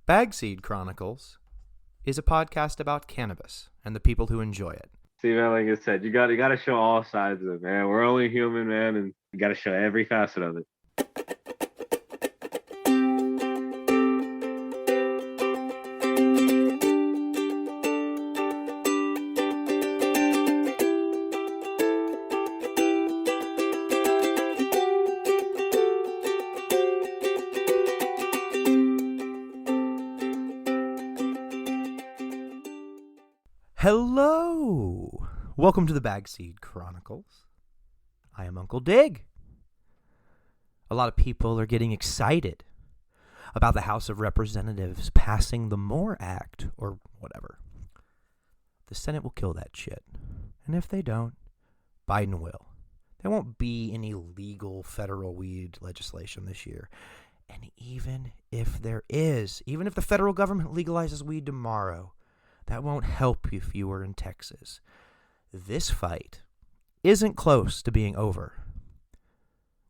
Bagseed Chronicles is a podcast about cannabis and the people who enjoy it. See, man, like I said, you gotta show all sides of it, man. We're only human, man, and you gotta show every facet of it. Hello! Welcome to the Bagseed Chronicles. I am Uncle Dig. A lot of people are getting excited about the House of Representatives passing the MORE Act, or whatever. The Senate will kill that shit. And if they don't, Biden will. There won't be any legal federal weed legislation this year. And even if there is, even if the federal government legalizes weed tomorrow, that won't help if you were in Texas. This fight isn't close to being over.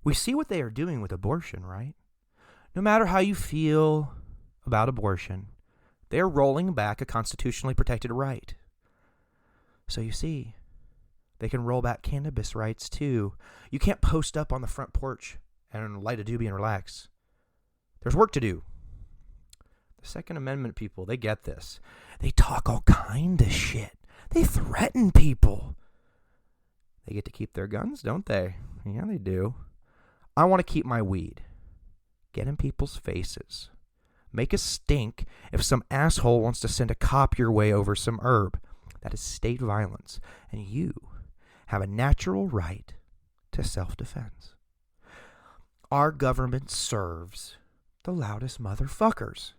We see what they are doing with abortion, right? No matter how you feel about abortion, they're rolling back a constitutionally protected right. So you see, they can roll back cannabis rights too. You can't post up on the front porch and light a doobie and relax. There's work to do. The Second Amendment people, they get this. They talk all kind of shit. They threaten people. They get to keep their guns, don't they? Yeah, they do. I want to keep my weed. Get in people's faces. Make a stink if some asshole wants to send a cop your way over some herb. That is state violence. And you have a natural right to self-defense. Our government serves the loudest motherfuckers.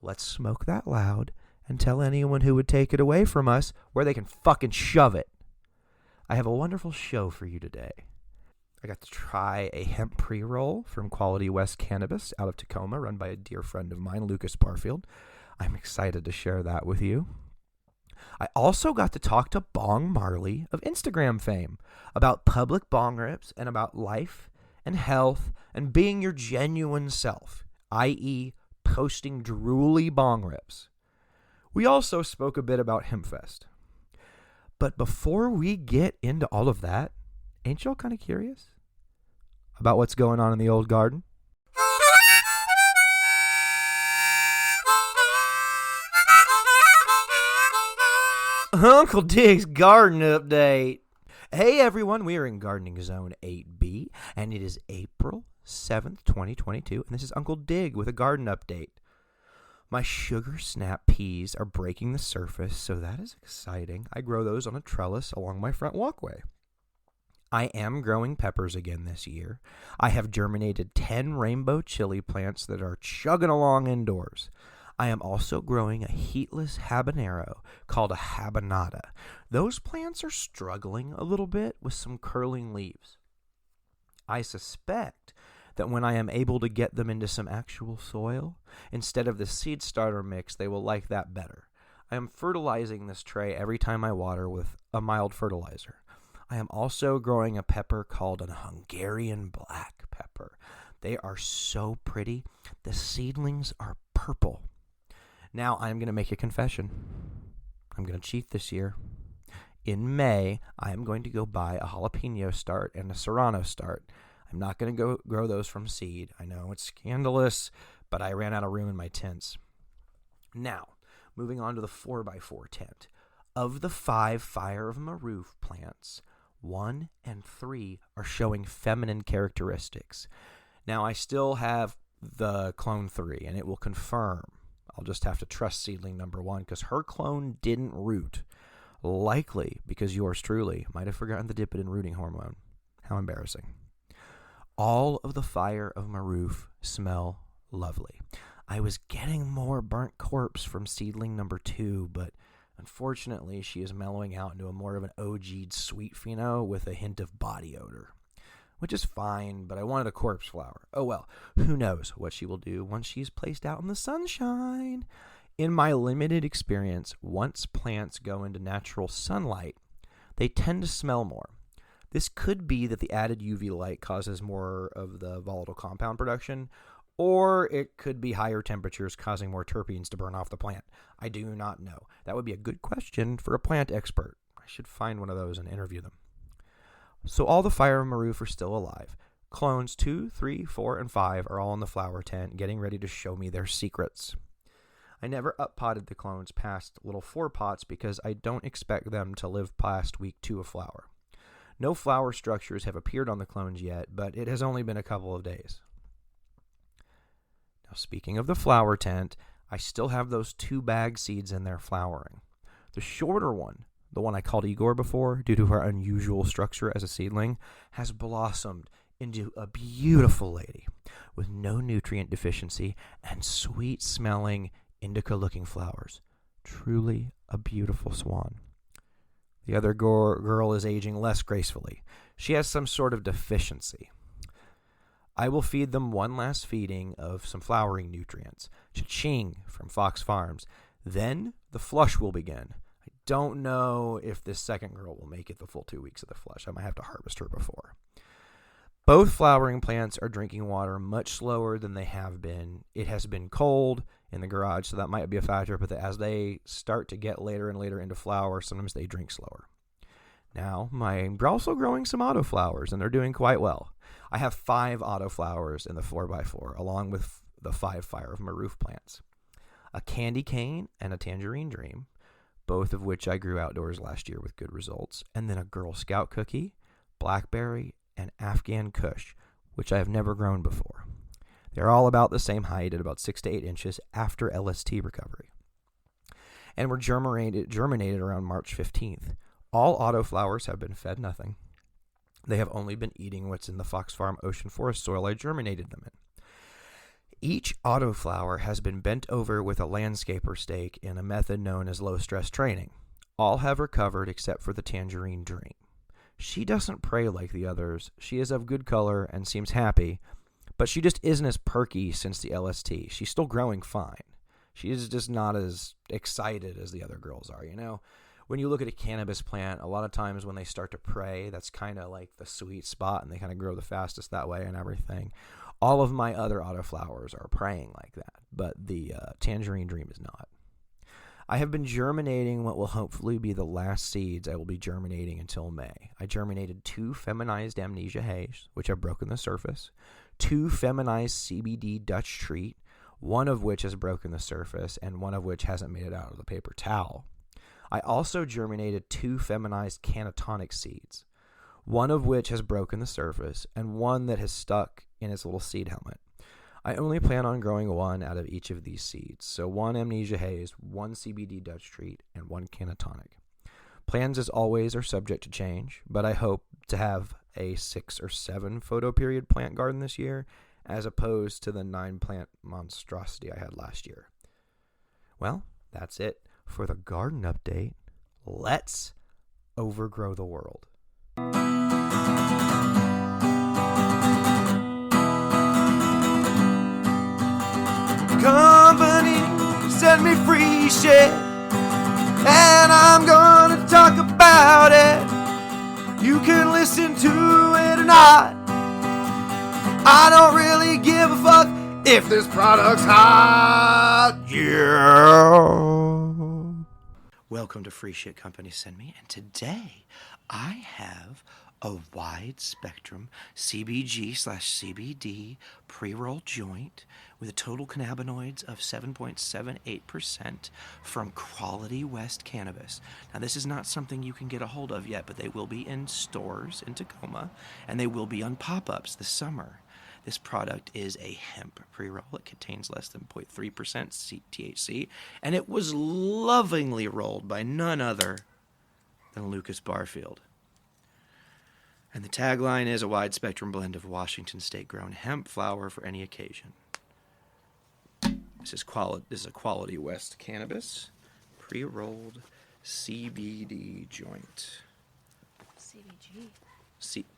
Let's smoke that loud and tell anyone who would take it away from us where they can fucking shove it. I have a wonderful show for you today. I got to try a hemp pre-roll from Quality West Cannabis out of Tacoma, run by a dear friend of mine, Lucas Barfield. I'm excited to share that with you. I also got to talk to Bong Marley of Instagram fame about public bong rips and about life and health and being your genuine self, i.e., posting drooly bong rips. We also spoke a bit about Hempfest. But before we get into all of that, ain't y'all kind of curious about what's going on in the old garden? Uncle Dig's garden update. Hey everyone, we are in Gardening Zone 8B, and it is April 7th, 2022, and this is Uncle Dig with a garden update. My sugar snap peas are breaking the surface, so that is exciting. I grow those on a trellis along my front walkway. I am growing peppers again this year. I have germinated 10 rainbow chili plants that are chugging along indoors. I am also growing a heatless habanero called a habanada. Those plants are struggling a little bit with some curling leaves. I suspect that when I am able to get them into some actual soil, instead of the seed starter mix, they will like that better. I am fertilizing this tray every time I water with a mild fertilizer. I am also growing a pepper called a Hungarian black pepper. They are so pretty. The seedlings are purple. Now I'm going to make a confession. I'm going to cheat this year. In May, I am going to go buy a jalapeno start and a serrano start. I'm not going to go grow those from seed. I know it's scandalous, but I ran out of room in my tents. Now, moving on to the 4x4 tent. Of the 5 Fire of Maroof plants, 1 and 3 are showing feminine characteristics. Now, I still have the clone 3, and it will confirm. I'll just have to trust seedling number 1, because her clone didn't root. Likely because yours truly might have forgotten to dip it in rooting hormone. How embarrassing. All of the Fire of Maroof smell lovely. I was getting more burnt corpse from seedling number 2, but unfortunately she is mellowing out into a more of an OG'd sweet pheno with a hint of body odor, which is fine, but I wanted a corpse flower. Oh well, who knows what she will do once she's placed out in the sunshine. In my limited experience, once plants go into natural sunlight, they tend to smell more. This could be that the added UV light causes more of the volatile compound production, Or it could be higher temperatures causing more terpenes to burn off the plant. I do not know. That would be a good question for a plant expert. I should find one of those and interview them. So all the fire on my roof are still alive. Clones 2, 3, 4, and 5 are all in the flower tent, getting ready to show me their secrets. I never up-potted the clones past little 4 pots because I don't expect them to live past week 2 of flower. No flower structures have appeared on the clones yet, but it has only been a couple of days. Now, speaking of the flower tent, I still have those 2 bag seeds in there flowering. The shorter one, the one I called Igor before, due to her unusual structure as a seedling, has blossomed into a beautiful lady with no nutrient deficiency and sweet-smelling, indica-looking flowers. Truly a beautiful swan. The other girl is aging less gracefully. She has some sort of deficiency. I will feed them one last feeding of some flowering nutrients. Cha-ching from Fox Farms. Then the flush will begin. I don't know if this second girl will make it the full 2 weeks of the flush. I might have to harvest her before. Both flowering plants are drinking water much slower than they have been. It has been cold in the garage, so that might be a factor, but as they start to get later and later into flower, sometimes they drink slower. Now, I'm also growing some autoflowers, and they're doing quite well. I have 5 autoflowers in the 4x4, along with the 5 fire of my roof plants. A candy cane and a tangerine dream, both of which I grew outdoors last year with good results, and then a Girl Scout cookie, blackberry, and Afghan Kush, which I have never grown before. They're all about the same height at about 6 to 8 inches after LST recovery, and were germinated around March 15th. All autoflowers have been fed nothing. They have only been eating what's in the Fox Farm Ocean Forest soil I germinated them in. Each autoflower has been bent over with a landscaper stake in a method known as low-stress training. All have recovered except for the Tangerine Dream. She doesn't pray like the others. She is of good color and seems happy, but she just isn't as perky since the LST. She's still growing fine. She is just not as excited as the other girls are, you know? When you look at a cannabis plant, a lot of times when they start to pray, that's kind of like the sweet spot, and they kind of grow the fastest that way and everything. All of my other autoflowers are praying like that, but the Tangerine Dream is not. I have been germinating what will hopefully be the last seeds I will be germinating until May. I germinated 2 feminized Amnesia Haze, which have broken the surface, 2 feminized CBD Dutch Treat, one of which has broken the surface, and one of which hasn't made it out of the paper towel. I also germinated 2 feminized Canatonic seeds, one of which has broken the surface, and one that has stuck in its little seed helmet. I only plan on growing 1 out of each of these seeds, so 1 Amnesia Haze, 1 CBD Dutch Treat, and 1 Canatonic. Plans, as always, are subject to change, but I hope to have a 6 or 7 photo period plant garden this year, as opposed to the 9 plant monstrosity I had last year. Well, that's it for the garden update. Let's overgrow the world. Company sent me free shit, and I'm gonna talk about it. You can listen to it or not. I don't really give a fuck if this product's hot. Yeah. Welcome to Free Shit Company Send Me, and today I have a wide spectrum CBG/CBD pre-roll joint with a total cannabinoids of 7.78% from Quality West Cannabis. Now, this is not something you can get a hold of yet, but they will be in stores in Tacoma, and they will be on pop-ups this summer. This product is a hemp pre-roll. It contains less than 0.3% THC, and it was lovingly rolled by none other than Lucas Barfield. And the tagline is a wide spectrum blend of Washington state-grown hemp flower for any occasion. This is a Quality West Cannabis pre-rolled CBD joint.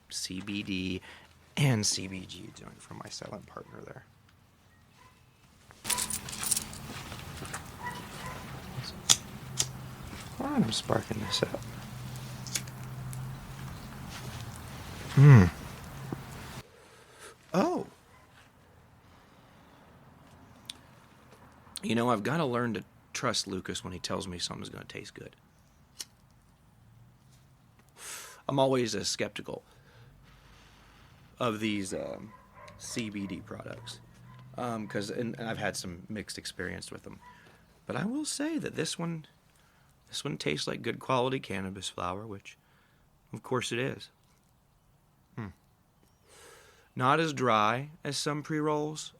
CBD and CBG joint from my silent partner there. I'm sparking this up. Oh. You know, I've got to learn to trust Lucas when he tells me something's going to taste good. I'm always skeptical of these CBD products because I've had some mixed experience with them. But I will say that this one tastes like good quality cannabis flower, which, of course, it is. Not as dry as some pre-rolls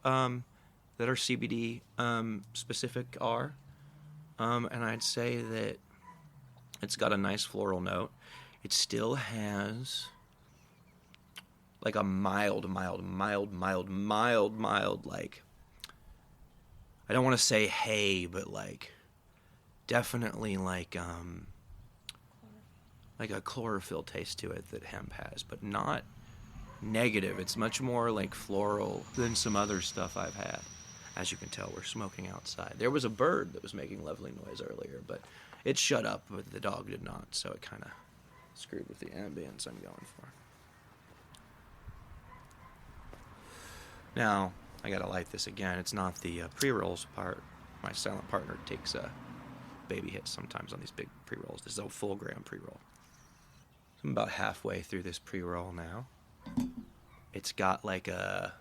that are CBD specific are. And I'd say that it's got a nice floral note. It still has like a mild, like, I don't want to say hay, but like definitely like a chlorophyll taste to it that hemp has, but not negative. It's much more like floral than some other stuff I've had. As you can tell, we're smoking outside. There was a bird that was making lovely noise earlier, but it shut up, but the dog did not, so it kind of screwed with the ambience I'm going for. Now, I gotta light this again. It's not the pre-rolls part. My silent partner takes baby hits sometimes on these big pre-rolls. This is a full gram pre-roll. I'm about halfway through this pre-roll now. It's got like a,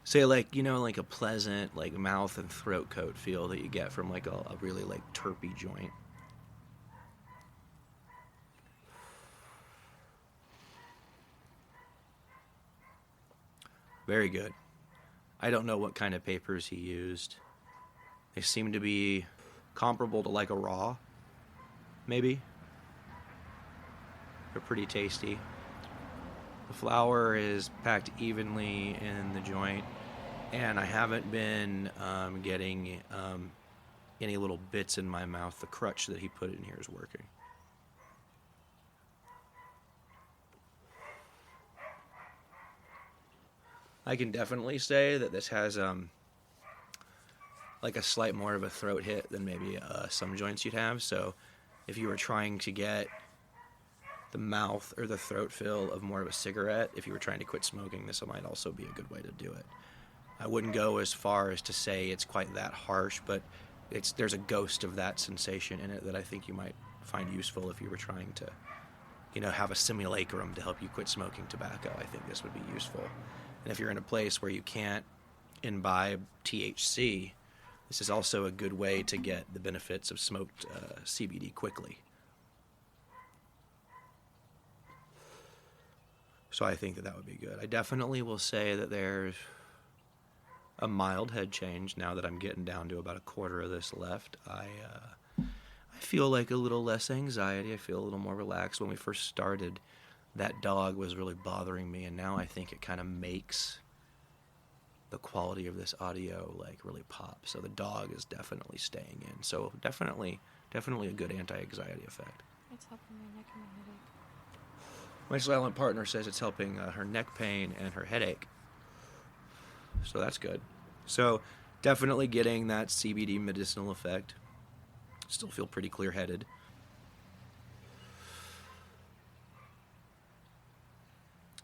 say like, you know, like a pleasant like mouth and throat coat feel that you get from like a really like terpy joint. Very good. I don't know what kind of papers he used. They seem to be comparable to like a raw, maybe. They're pretty tasty. The flour is packed evenly in the joint, and I haven't been getting any little bits in my mouth. The crutch that he put in here is working. I can definitely say that this has like a slight more of a throat hit than maybe some joints you'd have. So if you were trying to get the mouth or the throat feel of more of a cigarette, if you were trying to quit smoking, this might also be a good way to do it. I wouldn't go as far as to say it's quite that harsh, but there's a ghost of that sensation in it that I think you might find useful if you were trying to, you know, have a simulacrum to help you quit smoking tobacco. I think this would be useful. And if you're in a place where you can't imbibe THC, this is also a good way to get the benefits of smoked CBD quickly. So I think that would be good. I definitely will say that there's a mild head change now that I'm getting down to about a quarter of this left. I feel like a little less anxiety. I feel a little more relaxed. When we first started, that dog was really bothering me, and now I think it kind of makes the quality of this audio like really pop. So the dog is definitely staying in. So definitely a good anti-anxiety effect. It's helping my neck and my headache. My silent partner says it's helping her neck pain and her headache. So that's good. So definitely getting that CBD medicinal effect. Still feel pretty clear-headed.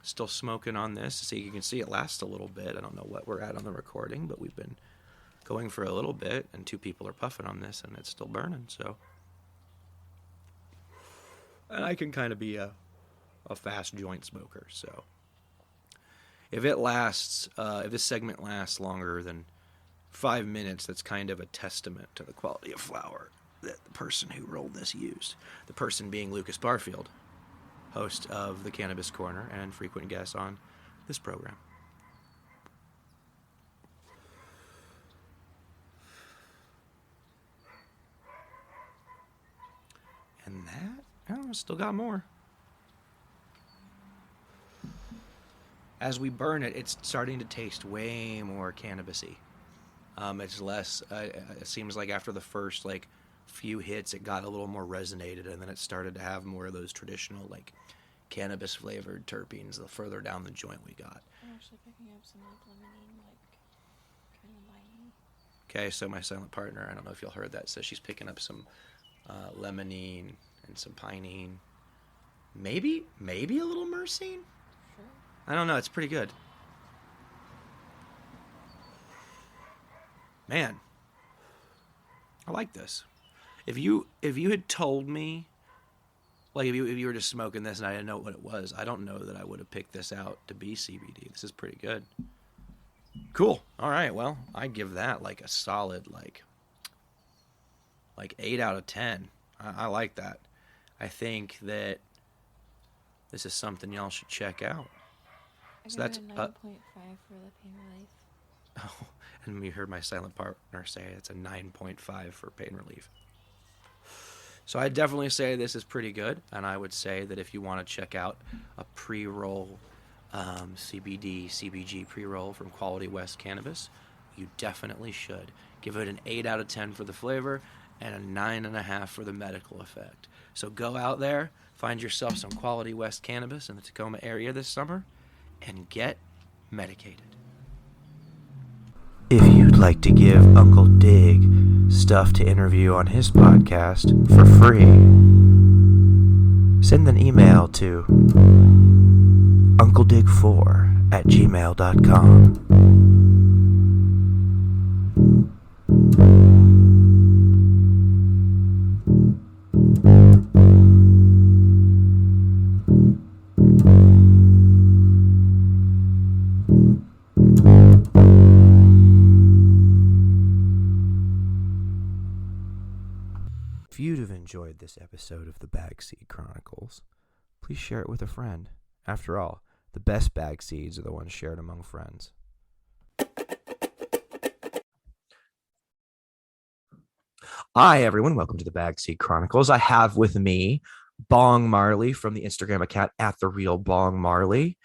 Still smoking on this. So you can see it lasts a little bit. I don't know what we're at on the recording, but we've been going for a little bit, and 2 people are puffing on this, and it's still burning. So, and I can kind of be a fast joint smoker. So if it lasts, if this segment lasts longer than 5 minutes, that's kind of a testament to the quality of flower that the person who rolled this used. The person being Lucas Barfield, host of the Cannabis Corner and frequent guest on this program. And that, oh, still got more. As we burn it, it's starting to taste way more cannabisy. It's less, it seems like after the first like few hits, it got a little more resonated, and then it started to have more of those traditional like cannabis flavored terpenes the further down the joint we got. I'm actually picking up some like lemonine, like kind of viney. Okay, so my silent partner, I don't know if y'all heard that, says she's picking up some lemonine and some pinene. Maybe a little myrcene? Sure. I don't know, it's pretty good. Man, I like this. If you had told me, like if you were just smoking this and I didn't know what it was, I don't know that I would have picked this out to be CBD. This is pretty good. Cool. All right. Well, I give that like a solid like 8 out of 10. I like that. I think that this is something y'all should check out. I So give that's it a 9.5 for the pain relief. oh, and you heard my silent partner say it's a 9.5 for pain relief. So I definitely say this is pretty good, and I would say that if you want to check out a pre-roll CBD, CBG pre-roll from Quality West Cannabis, you definitely should. Give it an 8 out of 10 for the flavor and a 9.5 for the medical effect. So go out there, find yourself some Quality West Cannabis in the Tacoma area this summer, and get medicated. If you'd like to give Uncle Dig stuff to interview on his podcast for free, send an email to uncledig4@gmail.com. If you'd have enjoyed this episode of the Bagseed Chronicles, please share it with a friend. After all, the best bag seeds are the ones shared among friends. Hi, everyone. Welcome to the Bagseed Chronicles. I have with me Bong Marley from the Instagram account @TheRealBongMarley.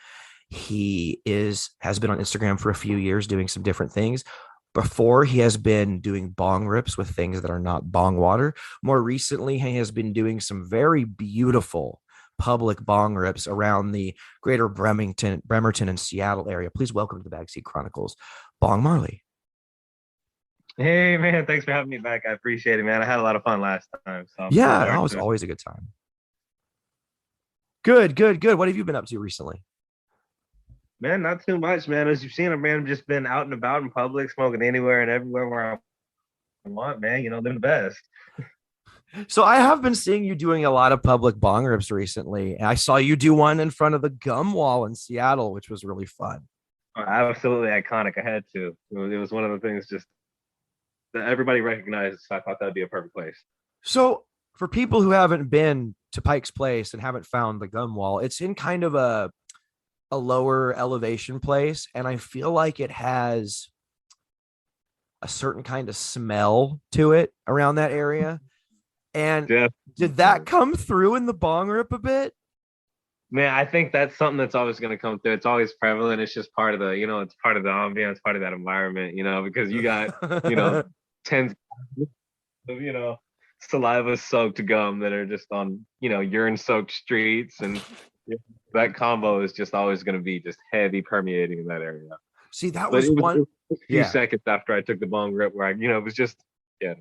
He has been on Instagram for a few years doing some different things. Before, he has been doing bong rips with things that are not bong water. More recently, he has been doing some very beautiful public bong rips around the greater Bremerton and Seattle area. Please welcome to the Bagseed Chronicles, Bong Marley. Hey man, thanks for having me back. I appreciate it, man. I had a lot of fun last time. So Yeah, it was always a good time. Good. What have you been up to recently? Man, not too much, man. As you've seen, I've just been out and about in public, smoking anywhere and everywhere where I want, man. Living the best. So I have been seeing you doing a lot of public bong rips recently. I saw you do one in front of the gum wall in Seattle, which was really fun. Absolutely iconic. I had to. It was one of the things just that everybody recognized. So I thought that'd be a perfect place. So for people who haven't been to Pike's Place and haven't found the gum wall, it's in kind of a lower elevation place, and I feel like it has a certain kind of smell to it around that area. And did that come through in the bong rip a bit? Man, I think that's something that's always going to come through. It's always prevalent. It's just part of the, it's part of the ambience, part of that environment, because you got, tens of, saliva soaked gum that are just on, urine soaked streets. And that combo is just always going to be just heavy permeating in that area. See, it was a few seconds after I took the bong rip where it was just, yeah.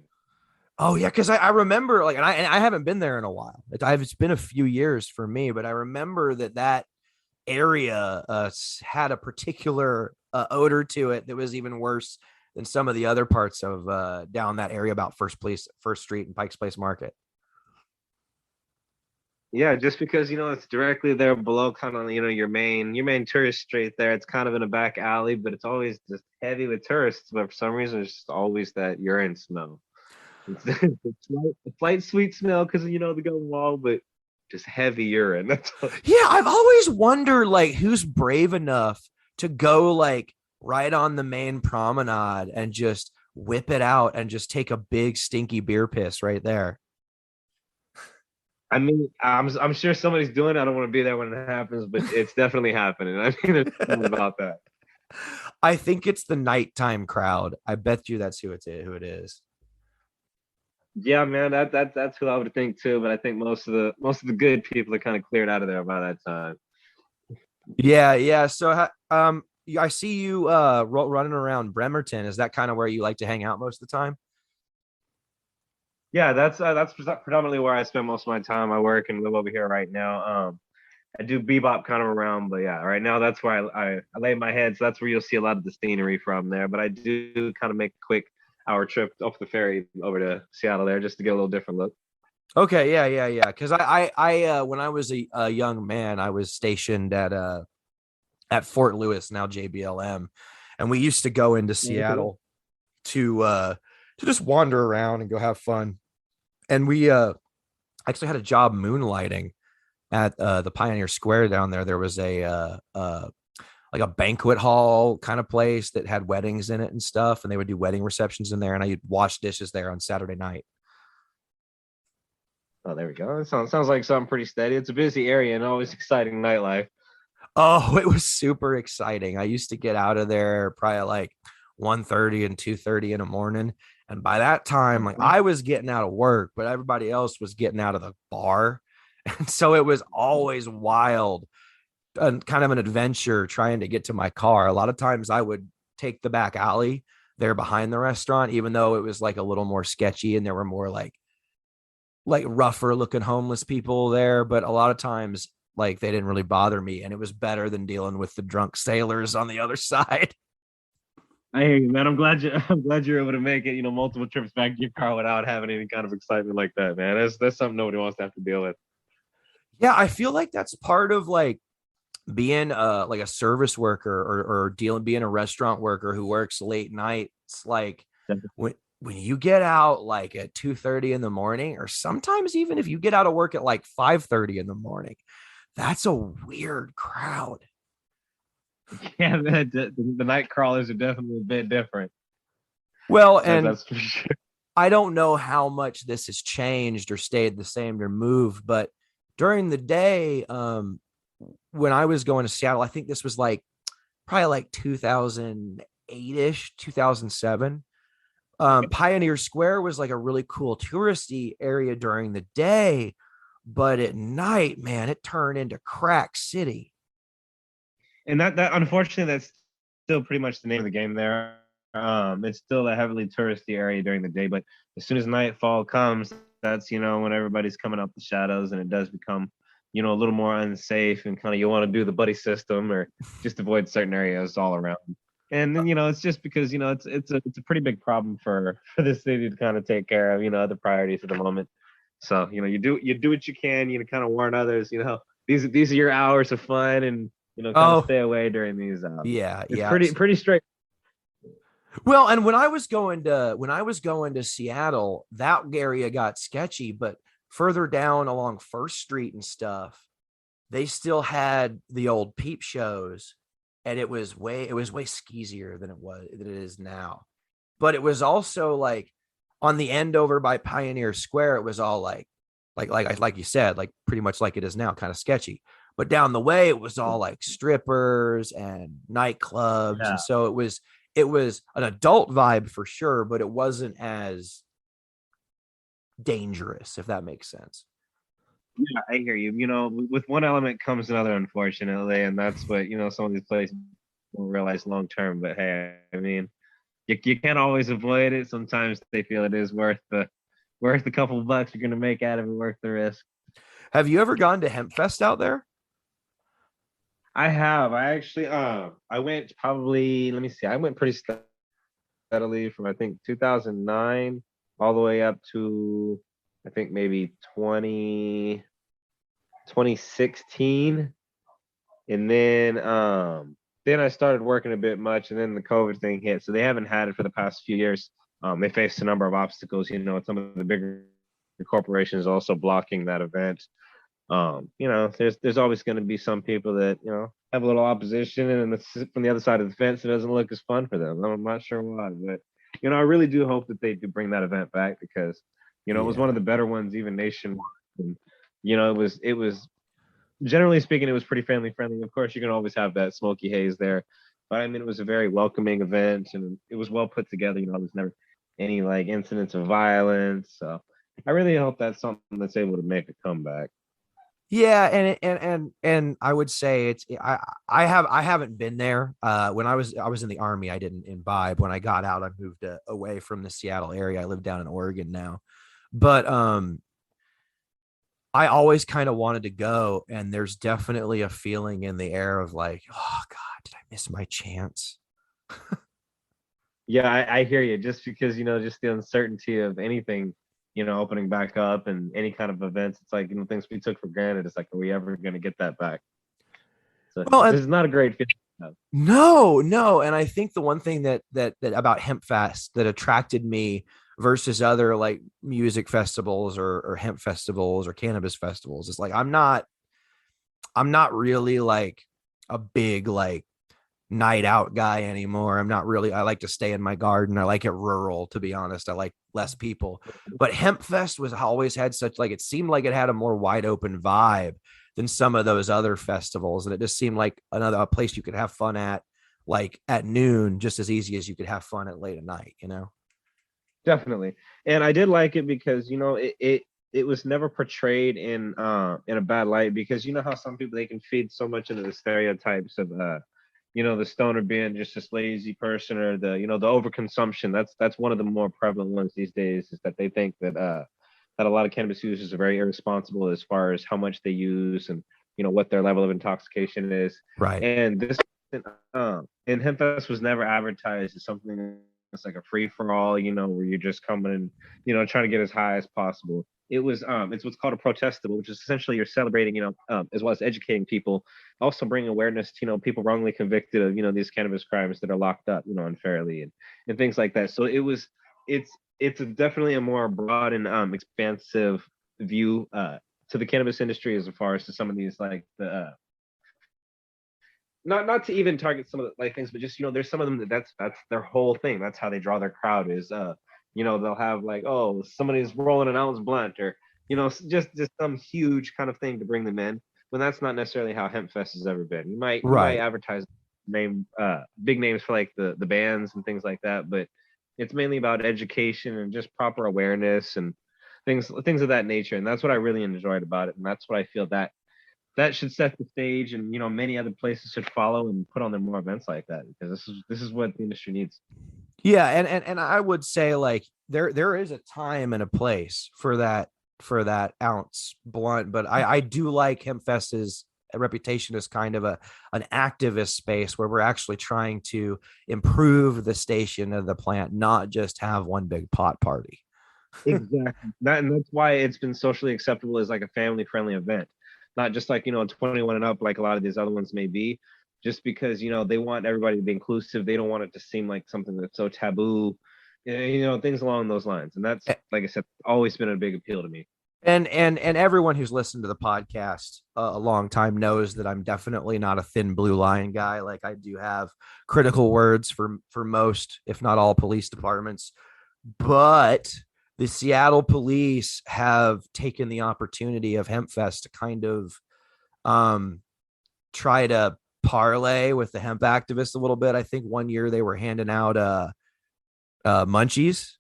Oh yeah, because I remember and I haven't been there in a while. It's been a few years for me, but I remember that area had a particular odor to it that was even worse than some of the other parts of down that area about First Street and Pike's Place Market. Yeah, just because it's directly there below kind of your main tourist street there. It's kind of in a back alley, but it's always just heavy with tourists. But for some reason, it's just always that urine smell. It's a slight sweet smell because the gum wall, but just heavy urine. Yeah, I've always wondered who's brave enough to go right on the main promenade and just whip it out and just take a big stinky beer piss right there. I mean, I'm sure somebody's doing it. I don't want to be there when it happens, but it's definitely happening. I mean, there's something about that. I think it's the nighttime crowd. I bet you that's who it is. Yeah, man, that's who I would think too. But I think most of the good people are kind of cleared out of there by that time. Yeah. So, I see you running around Bremerton. Is that kind of where you like to hang out most of the time? Yeah, that's predominantly where I spend most of my time. I work and live over here right now. I do bebop kind of around, but yeah, right now that's where I lay my head. So that's where you'll see a lot of the scenery from there. But I do kind of make a quick hour trip off the ferry over to Seattle there just to get a little different look. Okay, yeah. Because I when I was a young man, I was stationed at Fort Lewis, now JBLM, and we used to go into Seattle to just wander around and go have fun. And we actually had a job moonlighting at the Pioneer Square down there. There was a like a banquet hall kind of place that had weddings in it and stuff, and they would do wedding receptions in there, and I'd wash dishes there on Saturday night. Oh, there we go. It sounds like something pretty steady. It's a busy area and always exciting nightlife. Oh, it was super exciting. I used to get out of there probably like 1:30 and 2:30 in the morning. And by that time, like I was getting out of work, but everybody else was getting out of the bar. And so it was always wild and kind of an adventure trying to get to my car. A lot of times I would take the back alley there behind the restaurant, even though it was like a little more sketchy and there were more like rougher looking homeless people there. But a lot of times like they didn't really bother me, and it was better than dealing with the drunk sailors on the other side. I hear you, man. I'm glad you're able to make it, multiple trips back to your car without having any kind of excitement like that, man. That's something nobody wants to have to deal with. Yeah, I feel like that's part of like being like a service worker or being a restaurant worker who works late nights. Like when you get out like at 2:30 in the morning, or sometimes even if you get out of work at like 5:30 in the morning, that's a weird crowd. Yeah, the night crawlers are definitely a bit different. Well, and that's for sure. I don't know how much this has changed or stayed the same or moved, but during the day, when I was going to Seattle, I think this was like probably like 2008-ish, 2007. Pioneer Square was like a really cool touristy area during the day, but at night, man, it turned into crack city. And that unfortunately, that's still pretty much the name of the game there. It's still a heavily touristy area during the day, but as soon as nightfall comes, that's when everybody's coming up the shadows, and it does become a little more unsafe, and kind of you want to do the buddy system or just avoid certain areas all around. And then it's just because it's a pretty big problem for the city to kind of take care of other priorities at the moment. So you do what you can, kind of warn others. These are your hours of fun, and kind of stay away during these hours. It's pretty straight. Well, and when I was going to Seattle, that area got sketchy, but further down along First Street and stuff, they still had the old peep shows, and it was way skeezier than it is now. But it was also like on the end over by Pioneer Square, it was all like you said, like pretty much like it is now, kind of sketchy. But down the way, it was all like strippers and nightclubs, and so it was an adult vibe for sure, but it wasn't as dangerous, if that makes sense. Yeah, I hear you. With one element comes another, unfortunately, and that's what some of these places don't realize long term. But hey, I mean, you can't always avoid it. Sometimes they feel it is worth the couple of bucks you're gonna make out of it, worth the risk. Have you ever gone to Hemp Fest out there? I have. I actually I went probably, let me see, I went pretty steadily from I think 2009 all the way up to I think maybe 2016. And then I started working a bit much, and then the COVID thing hit. So they haven't had it for the past few years. They faced a number of obstacles, some of the bigger corporations also blocking that event. There's always going to be some people that have a little opposition, and from the other side of the fence, it doesn't look as fun for them. I'm not sure why, but I really do hope that they do bring that event back, because it was one of the better ones, even nationwide. And, it was generally speaking, it was pretty family friendly. Of course, you can always have that smoky haze there, but I mean, it was a very welcoming event, and it was well put together. There's never any like incidents of violence, so I really hope that's something that's able to make a comeback. Yeah, and I would say I haven't been there. When I was in the Army, I didn't imbibe. When I got out, I moved away from the Seattle area. I live down in Oregon now, but I always kind of wanted to go, and there's definitely a feeling in the air of like, oh God, did I miss my chance? Yeah, I hear you. Just because, just the uncertainty of anything, opening back up and any kind of events, it's like, things we took for granted. It's like, are we ever going to get that back? So Well, this and is not a great feeling. no, and I think the one thing that about Hemp Fest that attracted me versus other like music festivals or hemp festivals or cannabis festivals is like I'm not really like a big like night out guy anymore. I like to stay in my garden. I like it rural, to be honest. I like less people. But Hemp Fest was always had such like it seemed like it had a more wide open vibe than some of those other festivals. And it just seemed like a place you could have fun at like at noon, just as easy as you could have fun at late at night, you know? Definitely. And I did like it because, it was never portrayed in a bad light, because you know how some people, they can feed so much into the stereotypes of the stoner being just this lazy person, or the overconsumption. That's one of the more prevalent ones these days, is that they think that a lot of cannabis users are very irresponsible as far as how much they use, and what their level of intoxication is. Right. And this and Hempfest was never advertised as something that's like a free for all, where you're just coming and trying to get as high as possible. It's what's called a protestable, which is essentially you're celebrating, as well as educating people, also bringing awareness to people wrongly convicted of these cannabis crimes that are locked up unfairly, and things like that. So it's definitely a more broad and expansive view to the cannabis industry, as far as to some of these, like the not to even target some of the like things, but just there's some of them that's their whole thing. That's how they draw their crowd, is they'll have like, oh, somebody's rolling an ounce blunt, or just some huge kind of thing to bring them in, when that's not necessarily how Hemp Fest has ever been. You might Right. advertise big names for like the bands and things like that, but it's mainly about education and just proper awareness and things of that nature. And that's what I really enjoyed about it, and that's what I feel that should set the stage, and many other places should follow and put on their more events like that, because this is what the industry needs. Yeah, and I would say like there is a time and a place for that ounce blunt, but I do like Hempfest's reputation as kind of an activist space where we're actually trying to improve the station of the plant, not just have one big pot party. Exactly. And that's why it's been socially acceptable as like a family friendly event, not just like 21 and up, like a lot of these other ones may be. Just because they want everybody to be inclusive, they don't want it to seem like something that's so taboo, things along those lines. And that's, like I said, always been a big appeal to me. And everyone who's listened to the podcast a long time knows that I'm definitely not a thin blue line guy. Like I do have critical words for most, if not all, police departments, but the Seattle police have taken the opportunity of Hempfest to kind of um, try to parlay with the hemp activists a little bit. I think one year they were handing out munchies.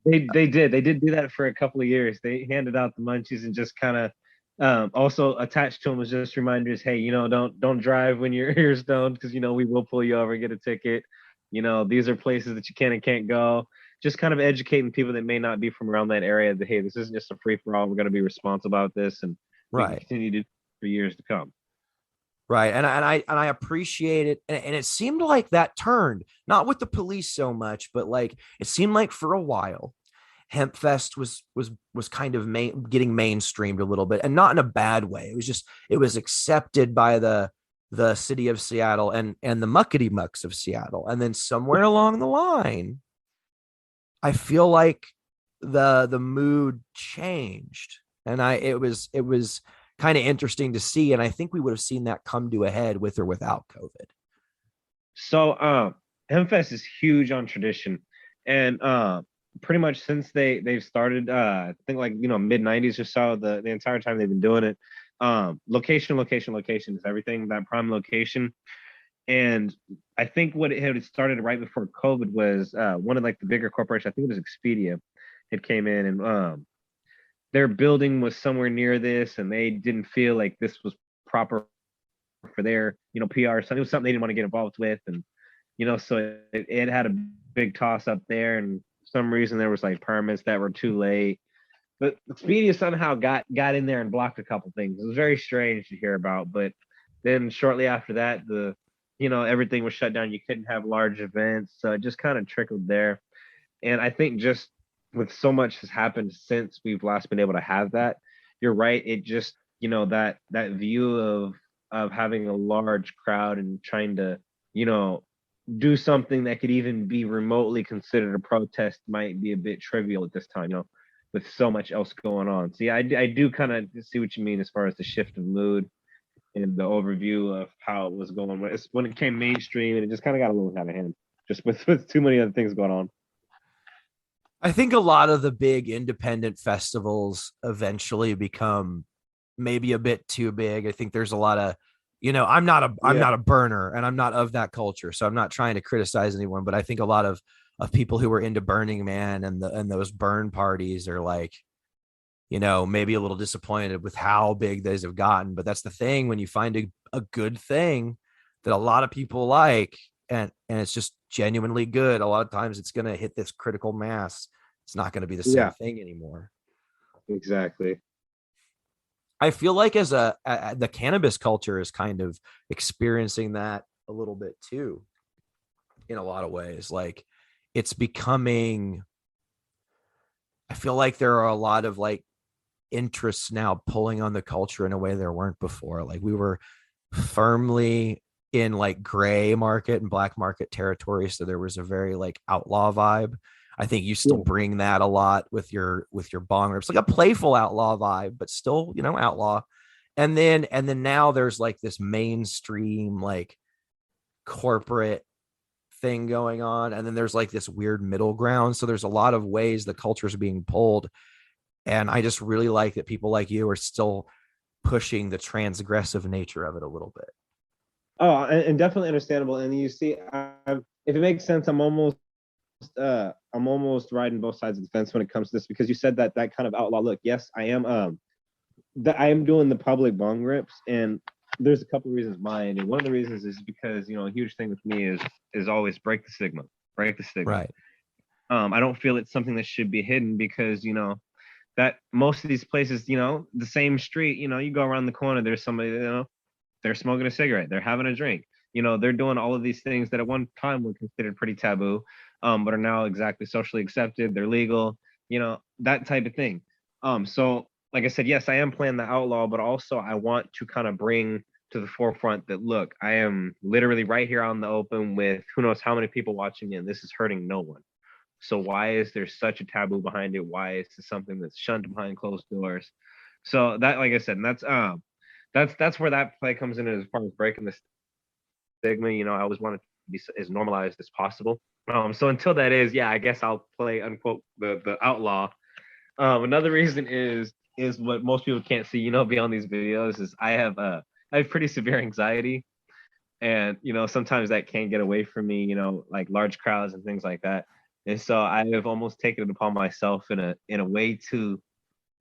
They did do that for a couple of years. They handed out the munchies and just kind of also attached to them was just reminders. Hey, don't drive when you're stoned, because we will pull you over and get a ticket. These are places that you can and can't go. Just kind of educating people that may not be from around that area that, hey, this isn't just a free for all. We're going to be responsible about this, and we can Right. continue to for years to come. Right. And I appreciate it. And it seemed like that turned, not with the police so much, but like it seemed like for a while, Hempfest was kind of getting mainstreamed a little bit, and not in a bad way. It was accepted by the city of Seattle and the muckety mucks of Seattle. And then somewhere along the line, I feel like the mood changed. And it was kind of interesting to see. And I think we would have seen that come to a head with or without COVID. So Hempfest is huge on tradition, and pretty much since they've started, I think like mid '90s or so, the entire time they've been doing it. Location is everything. That prime location. And I think what it had started right before COVID was one of like the bigger corporations. I think it was Expedia. It came in, and their building was somewhere near this, and they didn't feel like this was proper for their PR. So it was something they didn't want to get involved with, and so it had a big toss up there, and for some reason there was like permits that were too late. But Expedia somehow got in there and blocked a couple things. It was very strange to hear about. But then shortly after that, everything was shut down. You couldn't have large events. So it just kind of trickled there. And I think just with so much has happened since we've last been able to have that, you're right. It just, that view of having a large crowd and trying to, you know, do something that could even be remotely considered a protest might be a bit trivial at this time, with so much else going on. So yeah, I do kind of see what you mean as far as the shift of mood and the overview of how it was going when it came mainstream, and it just kind of got a little out of hand, just with too many other things going on. I think a lot of the big independent festivals eventually become maybe a bit too big. I think there's a lot of, I'm not a burner and I'm not of that culture. So I'm not trying to criticize anyone, but I think a lot of people who were into Burning Man and those burn parties are like, maybe a little disappointed with how big those have gotten. But that's the thing, when you find a good thing that a lot of people like, and it's just genuinely good, a lot of times it's going to hit this critical mass. It's not going to be the same thing anymore. Exactly. I feel like the cannabis culture is kind of experiencing that a little bit too, in a lot of ways. Like, it's becoming, I feel like there are a lot of like interests now pulling on the culture in a way there weren't before. Like, we were firmly in like gray market and black market territory, so there was a very like outlaw vibe. I think you still bring that a lot with your bong rips, like a playful outlaw vibe, but still, outlaw. And then now there's like this mainstream like corporate thing going on, and then there's like this weird middle ground. So there's a lot of ways the culture is being pulled, and I just really like that people like you are still pushing the transgressive nature of it a little bit. Oh, and definitely understandable. And you see, if it makes sense, I'm almost riding both sides of the fence when it comes to this, because you said that kind of outlaw look. Yes, I am. I am doing the public bong rips, and there's a couple of reasons why. And one of the reasons is because a huge thing with me is always break the stigma. Right. I don't feel it's something that should be hidden, because that most of these places, the same street, you go around the corner, there's somebody, they're smoking a cigarette, they're having a drink, they're doing all of these things that at one time were considered pretty taboo, but are now exactly socially accepted, they're legal, that type of thing. So like I said, yes, I am playing the outlaw, but also I want to kind of bring to the forefront that, look, I am literally right here on the open with who knows how many people watching me, and this is hurting no one. So why is there such a taboo behind it? Why is this something that's shunned behind closed doors? So that, like I said, and that's where that play comes in, as far as breaking the stigma. I always want it to be as normalized as possible. So until that is, yeah, I guess I'll play unquote the outlaw. Another reason is what most people can't see, beyond these videos, is I have pretty severe anxiety, and sometimes that can get away from me, like large crowds and things like that. And so I have almost taken it upon myself in a way to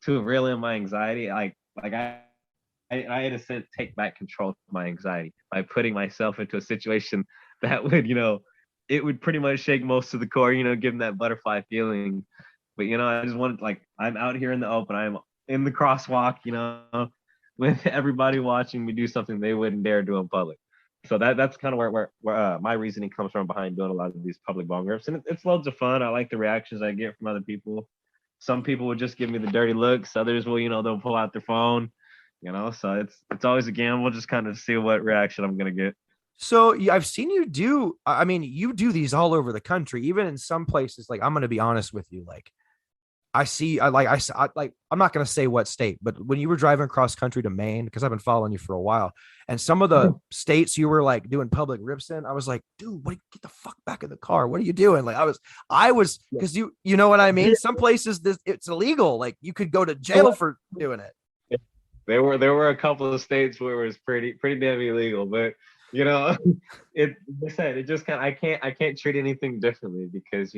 reel in my anxiety. I in a sense take back control of my anxiety by putting myself into a situation that would, it would pretty much shake most of the core, give them that butterfly feeling. But I just wanted, like, I'm out here in the open, I'm in the crosswalk, with everybody watching me do something they wouldn't dare do in public. So that's kind of where my reasoning comes from behind doing a lot of these public bong rips, and it's loads of fun. I like the reactions I get from other people. Some people will just give me the dirty looks. Others will, they'll pull out their phone. So it's always a gamble, just kind of see what reaction I'm gonna get. So I've seen you do. I mean, you do these all over the country, even in some places. Like, I'm going to be honest with you. Like, I'm not going to say what state, but when you were driving across country to Maine, because I've been following you for a while, and some of the states you were like doing public rips in, I was like, dude, get the fuck back in the car. What are you doing? Like, I was, because you know what I mean? Some places it's illegal. Like, you could go to jail for doing it. There were a couple of states where it was pretty damn illegal, but it, like I said, it just I can't treat anything differently, because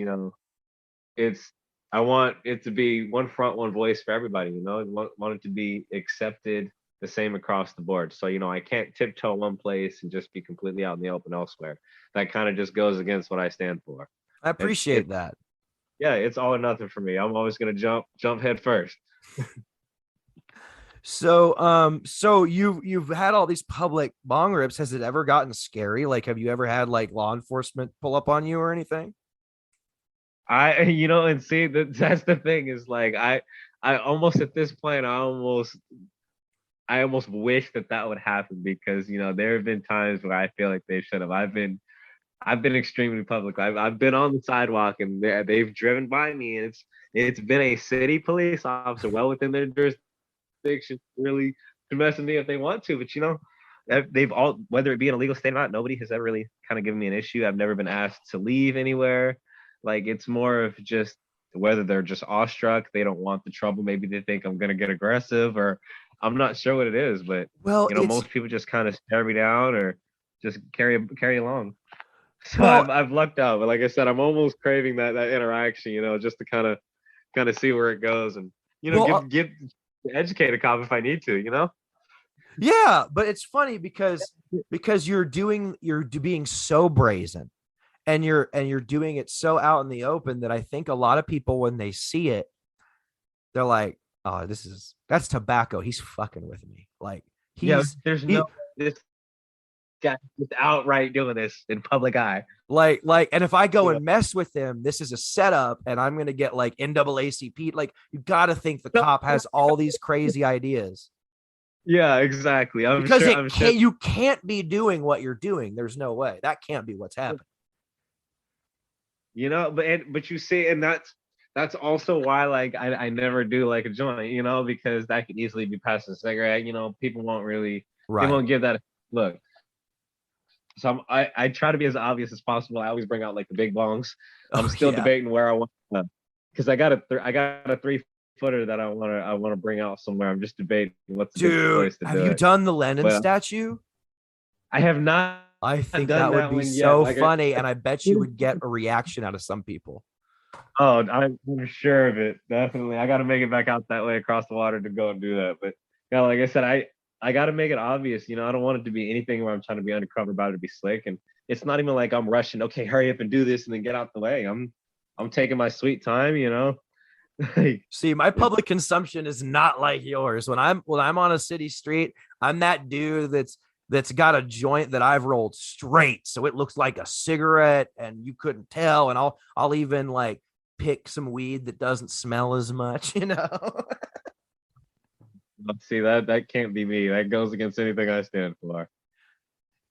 it's, I want it to be one front, one voice for everybody. I want it to be accepted the same across the board. So I can't tiptoe one place and just be completely out in the open elsewhere. That kind of just goes against what I stand for. I appreciate that. Yeah, it's all or nothing for me. I'm always gonna jump head first. So you've had all these public bong rips. Has it ever gotten scary? Like, have you ever had like law enforcement pull up on you or anything? And see that's the thing is like I almost at this point I almost wish that would happen because there have been times where I feel like they should have. I've been extremely public. I've been on the sidewalk and they've driven by me, and it's been a city police officer well within their jurisdiction really to mess with me if they want to. But they've all, whether it be in a legal state or not, nobody has ever really kind of given me an issue. I've never been asked to leave anywhere. Like it's more of just whether they're just awestruck, they don't want the trouble. Maybe they think I'm gonna get aggressive, or I'm not sure what it is. But Well, it's most people just kind of stare me down or just carry along. So well, I've lucked out, but like I said, I'm almost craving that interaction, just to kind of see where it goes and well, give educate a cop if I need to. yeah, but it's funny because you're being so brazen and you're doing it so out in the open that I think a lot of people when they see it, they're like, oh, that's tobacco. He's fucking with me. Like Yeah, there's he no this guy just outright doing this in public eye. and if I go Yeah. and mess with him, this is a setup and I'm gonna get like NAACP. Like you gotta think the No, cop has all these crazy ideas. yeah, exactly. Because I'm sure. you can't be doing what you're doing. There's no way. That can't be what's happening. But you see, and that's also why like I never do like a joint, because that could easily be past a cigarette. People won't really they Right. won't give that a look. So I try to be as obvious as possible. I always bring out like the big bongs. I'm Oh still yeah. debating where I want because I got a 3-footer that I want to bring out somewhere. I'm just debating what's the best Dude, place to have do you it. done the Lennon But statue? I have not I think done that would that be one yet. so Like funny, and I bet you would get a reaction out of some people. I'm sure of it. Definitely. I got to make it back out that way across the water to go and do that. But like I said, I got to make it obvious. I don't want it to be anything where I'm trying to be undercover about it to be slick. And it's not even like I'm rushing. Okay, hurry up and do this and then get out the way. I'm taking my sweet time. Like See, my it's public consumption is not like yours. When I'm on a city street, I'm that dude that's got a joint that I've rolled straight, so it looks like a cigarette, and you couldn't tell. And I'll even like pick some weed that doesn't smell as much, see that can't be me. That goes against anything I stand for.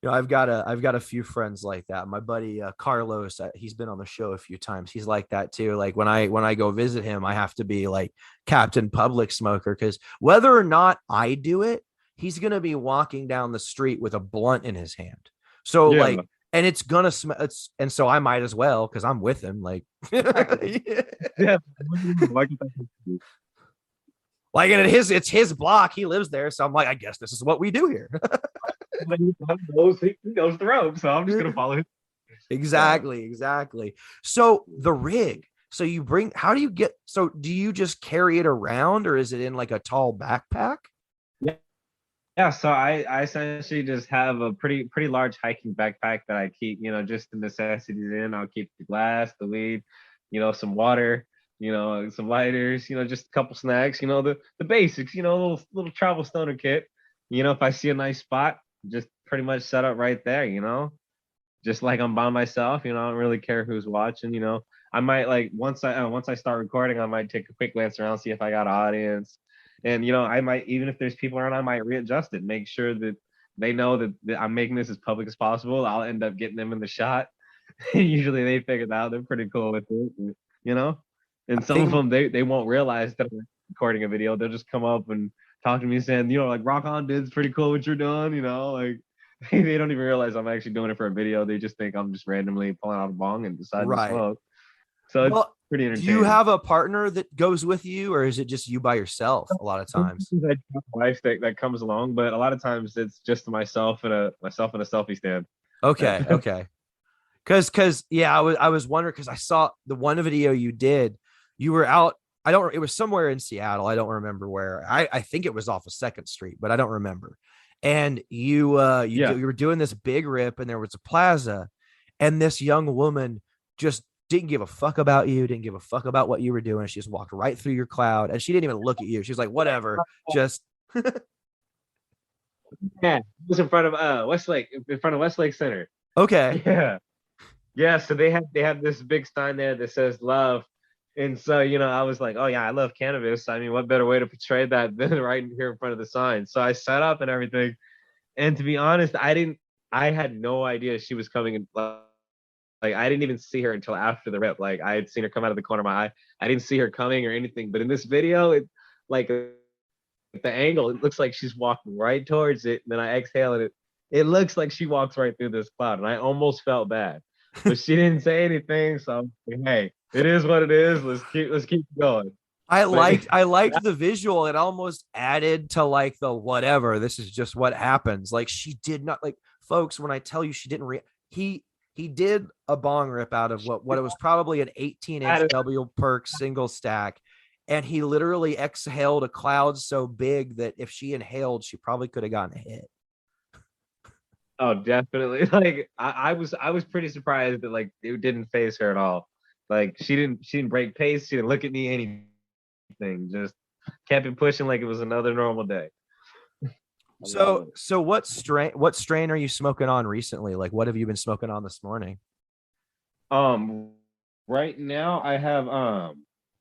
I've got a few friends like that. My buddy Carlos, he's been on the show a few times. He's like that too. Like when I go visit him, I have to be like Captain Public Smoker because whether or not I do it, he's gonna be walking down the street with a blunt in his hand. So Yeah, like, and it's gonna smell. And so I might as well because I'm with him. Like, yeah. Like, and it's his block. He lives there, so I'm like, I guess this is what we do here. he knows the rope, so I'm just gonna follow him. Exactly. So the rig. So how do you do you just carry it around or is it in like a tall backpack? Yeah. Yeah, so I essentially just have a pretty large hiking backpack that I keep, just the necessities in. I'll keep the glass, the weed, some water, some lighters, just a couple snacks, the basics, little travel stoner kit. If I see a nice spot, just pretty much set up right there, just like I'm by myself, I don't really care who's watching. I might like once I start recording, I might take a quick glance around, see if I got an audience. And I might, even if there's people around, I might readjust it, make sure that they know that I'm making this as public as possible. I'll end up getting them in the shot. Usually they figure it out. They're pretty cool with it, you know. And I some of think them they won't realize that I'm recording a video. They'll just come up and talk to me saying, like rock on, dude, it's pretty cool what you're doing, like they don't even realize I'm actually doing it for a video. They just think I'm just randomly pulling out a bong and deciding to right. smoke. So it's Well, pretty do entertaining. you have a partner that goes with you or is it just you by yourself a lot of times? Sometimes I have a wife that comes along, but a lot of times it's just myself and a selfie stand. Okay. Cause yeah, I was wondering because I saw the one video you did. You were out. It was somewhere in Seattle. I don't remember where. I think it was off of Second Street, but I don't remember. And you were doing this big rip, and there was a plaza, and this young woman just didn't give a fuck about you, didn't give a fuck about what you were doing. She just walked right through your cloud, and she didn't even look at you. She's like, whatever, just Yeah, it was in front of Westlake, in front of Westlake Center. Okay. Yeah. Yeah, so they have this big sign there that says love. And so, I was like, oh yeah, I love cannabis. I mean, what better way to portray that than right here in front of the sign? So I set up and everything. And to be honest, I had no idea she was coming in. Like I didn't even see her until after the rip. Like I had seen her come out of the corner of my eye. I didn't see her coming or anything. But in this video, like the angle, it looks like she's walking right towards it. And then I exhale and it looks like she walks right through this cloud. And I almost felt bad. But she didn't say anything. So I'm like, hey, it is what it is. Let's keep going. I But liked the visual. It almost added to like the whatever. This is just what happens. Like she did not like folks. When I tell you she didn't he did a bong rip out of what it was probably an 18-inch W Perk single stack, and he literally exhaled a cloud so big that if she inhaled, she probably could have gotten a hit. oh, definitely. Like I was pretty surprised that like it didn't phase her at all. Like she didn't break pace. She didn't look at me anything. Just kept it pushing like it was another normal day. So what strain are you smoking on recently? Like what have you been smoking on this morning? Um, right now I have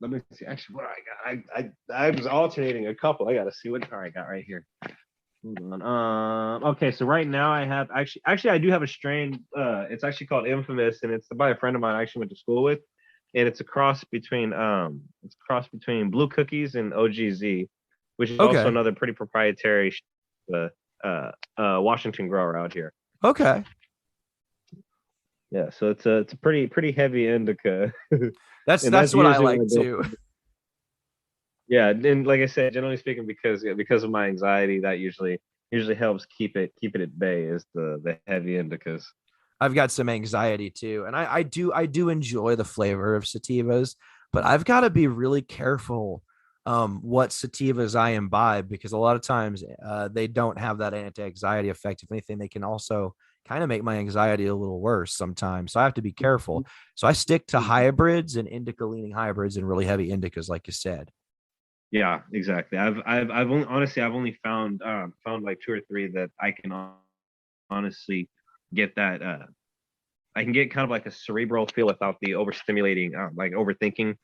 let me see actually what I got. I was alternating a couple. I gotta see what car I got right here. Hold on. Okay, so right now I have actually I do have a strain. It's actually called Infamous, and it's by a friend of mine I actually went to school with, and it's a cross between Blue Cookies and OGZ, which is also Okay. another pretty proprietary Washington grower out here. Okay. Yeah, so it's a pretty heavy indica. And That's what I usually like when I go, too. yeah, and like I said, generally speaking, because of my anxiety, that usually helps keep it at bay is the heavy indicas. I've got some anxiety too. And I do enjoy the flavor of sativas, but I've got to be really careful what sativas I imbibe because a lot of times they don't have that anti-anxiety effect. If anything, they can also kind of make my anxiety a little worse sometimes. So I have to be careful. So I stick to hybrids and indica leaning hybrids and really heavy indicas, like you said. Yeah, exactly. I've only honestly I've only found like two or three that I can honestly get that I can get kind of like a cerebral feel without the overstimulating like overthinking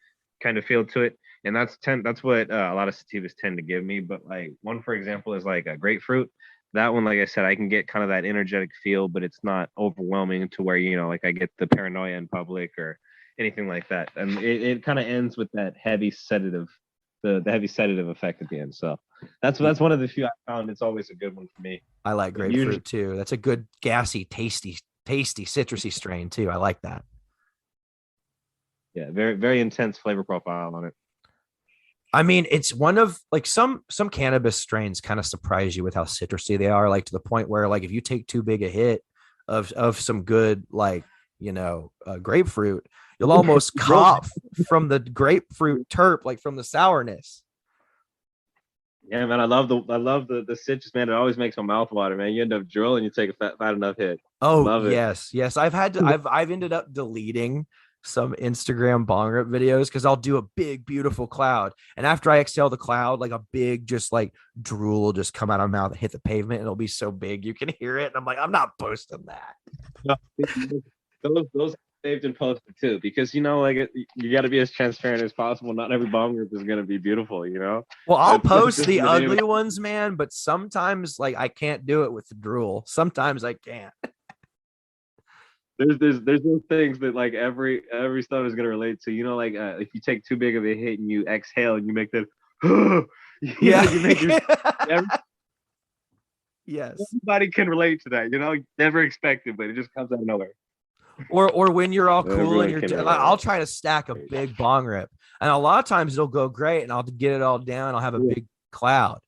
kind of feel to it. And that's what a lot of sativas tend to give me. But like one for example is like a grapefruit. That one, like I said, I can get kind of that energetic feel, but it's not overwhelming to where like I get the paranoia in public or anything like that. And it kind of ends with that heavy sedative the heavy sedative effect at the end. So that's one of the few I found. It's always a good one for me. I like But usually, grapefruit too. That's a good gassy, tasty, citrusy strain too. I like that. yeah, very intense flavor profile on it. I mean, it's one of like some cannabis strains kind of surprise you with how citrusy they are, like to the point where like if you take too big a hit of some good like grapefruit, you'll almost cough from the grapefruit terp, like from the sourness. Yeah, man, I love the citrus, man. It always makes my mouth water, man. You end up drooling, you take a fat enough hit. Oh Love it. yes. I've ended up deleting some Instagram bong rip videos because I'll do a big, beautiful cloud. And after I exhale the cloud, like a big, just like drool will just come out of my mouth and hit the pavement. And it'll be so big you can hear it. And I'm like, I'm not posting that. No, those saved and posted too, because like you got to be as transparent as possible. Not every bomb group is gonna be beautiful. Well, I'll That's post just the the name. ugly ones, man, but sometimes like I can't do it with the drool. Sometimes I can't. There's those things that like every stoner is gonna relate to. Like if you take too big of a hit and you exhale and you make that, Yeah. you make your Yes. everybody can relate to that. Never expected, but it just comes out of nowhere. Or when you're all cool and Everyone can I'll relate. try to stack a big bong rip, and a lot of times it'll go great, and I'll get it all down. I'll have a big cloud,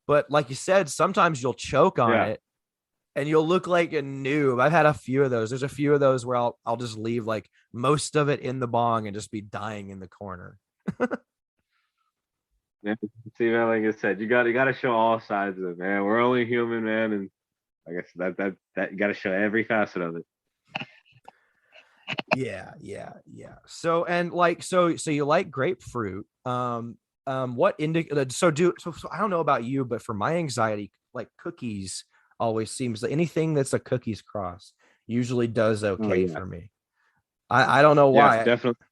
but like you said, sometimes you'll choke on Yeah. it, and you'll look like a noob. I've had a few of those. There's a few of those where I'll just leave like most of it in the bong and just be dying in the corner. Yeah. See, man, like I said, you got to show all sides of it, man. We're only human, man, and like I said, that you got to show every facet of it. Yeah. So and like so you like grapefruit. So I don't know about you, but for my anxiety, like cookies always seems like anything that's a cookies cross usually does Oh okay yeah, for me. I don't know yeah, why. definitely.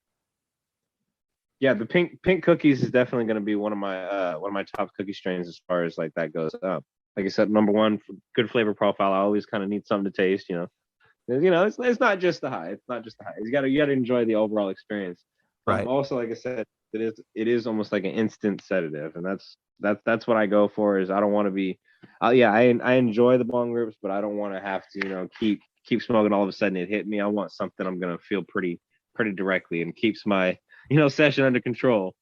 Yeah, the pink cookies is definitely going to be one of my top cookie strains as far as like that goes up. Like I said, number one, good flavor profile. I always kind of need something to taste. It's not just the high. It's not just the high. You got to enjoy the overall experience. Right. Also, like I said, it is almost like an instant sedative, and that's what I go for. Is I don't want to be, yeah, I enjoy the bong rips, but I don't want to have to keep smoking. All of a sudden, it hit me. I want something I'm gonna feel pretty directly, and keeps my session under control.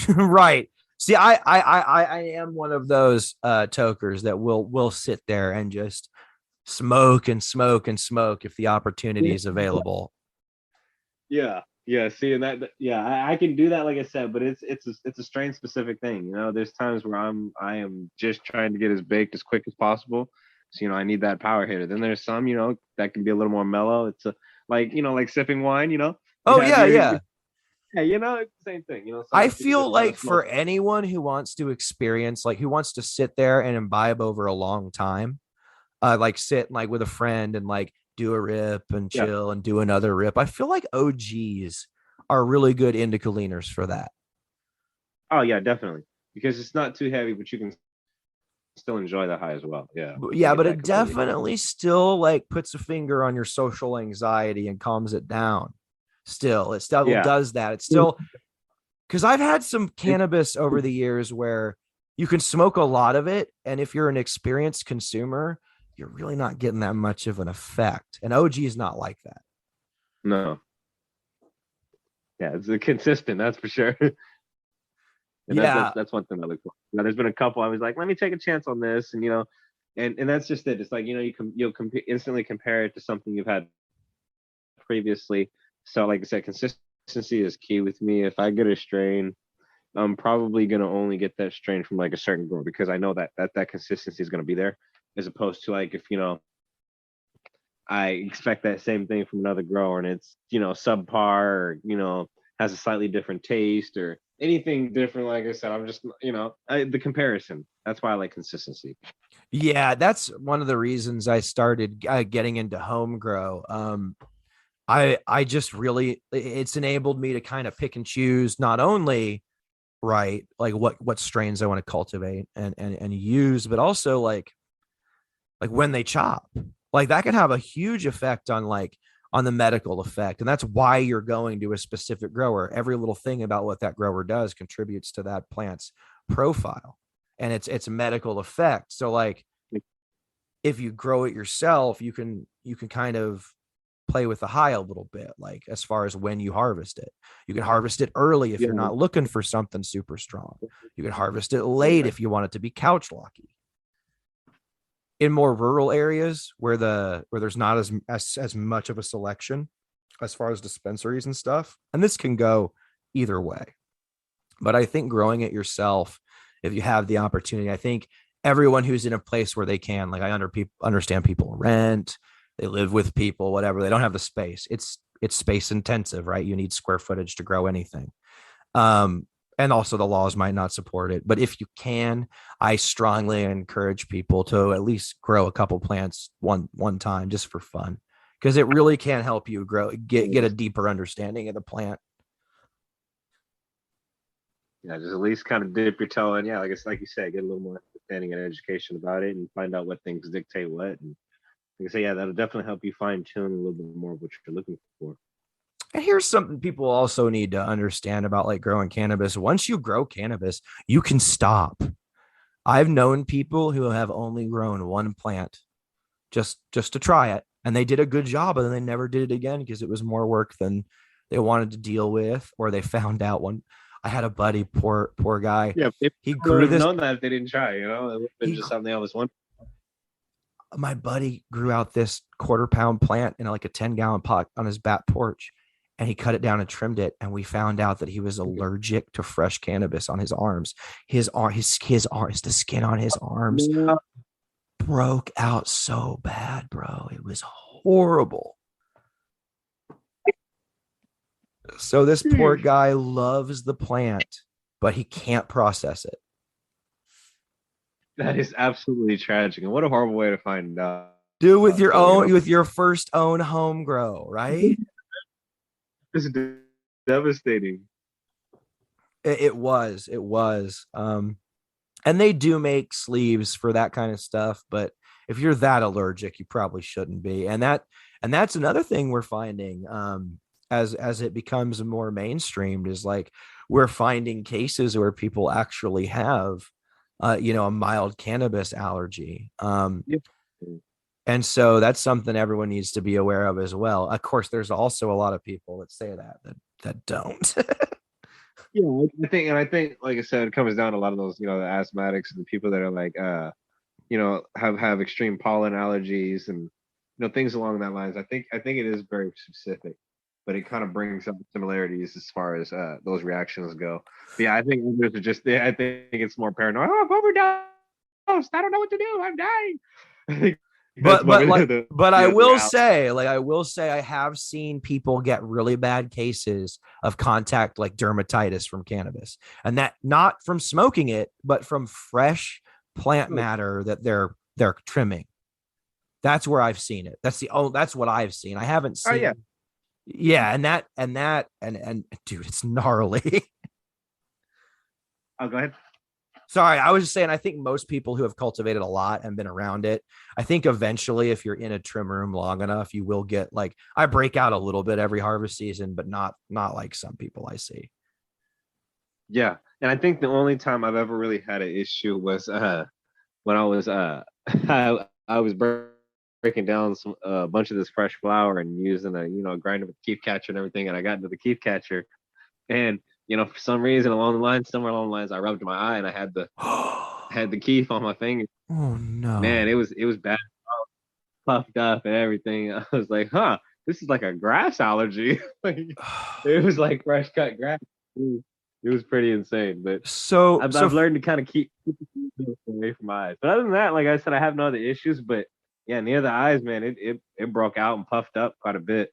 Right. See, I am one of those tokers that will sit there and just smoke and smoke and smoke if the opportunity is available. Yeah. See, and yeah, I can do that, like I said, but it's a strain specific thing. There's times where I am just trying to get as baked as quick as possible. So I need that power hitter. Then there's some that can be a little more mellow. It's like sipping wine. You Oh have yeah, your yeah. yeah, it's the same thing. I Sometimes people feel just want like to smoke. for anyone who wants to experience, like who wants to sit there and imbibe over a long time, like sit like with a friend and like do a rip and Yeah. chill and do another rip. I feel like OGs are really good indica leaners for that. Oh yeah, definitely. Because it's not too heavy, but you can still enjoy the high as well. Yeah. I Yeah, get but that it completely. definitely still like puts a finger on your social anxiety and calms it down. Still, it still Yeah. does that. It's still because I've had some It, cannabis over the years where you can smoke a lot of it, and if you're an experienced consumer, you're really not getting that much of an effect. And OG is not like that. no. Yeah, it's consistent, that's for sure. And that, that's Yeah, that's one thing I look for. Now, there's been a couple I was like, let me take a chance on this, and and that's just it. It's like you'll instantly compare it to something you've had previously. So, like I said, consistency is key with me. If I get a strain, I'm probably gonna only get that strain from like a certain grower because I know that consistency is gonna be there, as opposed to like if I expect that same thing from another grower and it's subpar or has a slightly different taste or anything different. Like I said, I'm just the comparison. That's why I like consistency. yeah, that's one of the reasons I started getting into home grow. I just really it's enabled me to kind of pick and choose not only right like what strains I want to cultivate and use, but also like when they chop. Like that can have a huge effect on like on the medical effect. And that's why you're going to a specific grower. Every little thing about what that grower does contributes to that plant's profile and its medical effect. So like if you grow it yourself, you can kind of play with the high a little bit, like as far as when you harvest it. You can harvest it early if Yeah, you're not looking for something super strong. You can harvest it late yeah, if you want it to be couch locky. In more rural areas where there's not as much of a selection as far as dispensaries and stuff, and this can go either way. But I think growing it yourself, if you have the opportunity, I think everyone who's in a place where they can, like understand people rent, they live with people, whatever, they don't have the space. It's space intensive, right? You need square footage to grow anything. And also the laws might not support it. But if you can, I strongly encourage people to at least grow a couple plants one time just for fun, because it really can help you get a deeper understanding of the plant. yeah. Just at least kind of dip your toe in. Yeah, like it's like you said, get a little more understanding and education about it, and find out what things dictate what. And like I say, yeah, that'll definitely help you fine tune a little bit more of what you're looking for. And here's something people also need to understand about like growing cannabis. Once you grow cannabis, you can stop. I've known people who have only grown one plant just to try it, and they did a good job, and then they never did it again because it was more work than they wanted to deal with, or they found out one. I had a buddy, poor guy. Yeah, they He would grew have this. known that if they didn't try. It would have been He just something they always wanted. My buddy grew out this quarter-pound plant in like a 10-gallon pot on his back porch, and he cut it down and trimmed it. And we found out that he was allergic to fresh cannabis on his arms. His arms, the skin on his arms Yeah. broke out so bad, bro. It was horrible. So this poor guy loves the plant, but he can't process it. That is absolutely tragic, and what a horrible way to find out. Do with your So, you own, know, with your first own home grow, right? it's devastating. It was. And they do make sleeves for that kind of stuff, but if you're that allergic, you probably shouldn't be. And that's another thing we're finding as it becomes more mainstreamed is like we're finding cases where people actually have a mild cannabis allergy. Yeah. And so that's something everyone needs to be aware of as well. Of course, there's also a lot of people that say that don't. Yeah, I think, like I said, it comes down to a lot of those, the asthmatics and the people that are like, have extreme pollen allergies and, things along that lines. I think it is very specific, but it kind of brings up similarities as far as those reactions go. But yeah, I think others are just, I think it's more paranoid. Oh, I've overdosed. I don't know what to do. I'm dying. I think that's but like the, but the reality. I will say I have seen people get really bad cases of contact like dermatitis from cannabis, and that not from smoking it but from fresh plant matter that they're trimming. That's where I've seen it. That's what I've seen. I haven't Oh seen. yeah. Yeah, and dude, it's gnarly. Oh, go ahead. Sorry, I was just saying, I think most people who have cultivated a lot and been around it, I think eventually, if you're in a trim room long enough, you will get like, I break out a little bit every harvest season, but not like some people I see. Yeah, and I think the only time I've ever really had an issue was when I was I was breaking down a bunch of this fresh flour and using a grinder with keef catcher and everything, and I got into the keef catcher, and for some reason somewhere along the lines, I rubbed my eye and I had the keef on my finger. Oh no. Man, it was bad, puffed up and everything. I was like, huh, this is like a grass allergy. Like, it was like fresh cut grass. It was pretty insane, but I've learned to kind of keep away from my eyes. But other than that, like I said, I have no other issues. But yeah, near the eyes, man, it broke out and puffed up quite a bit.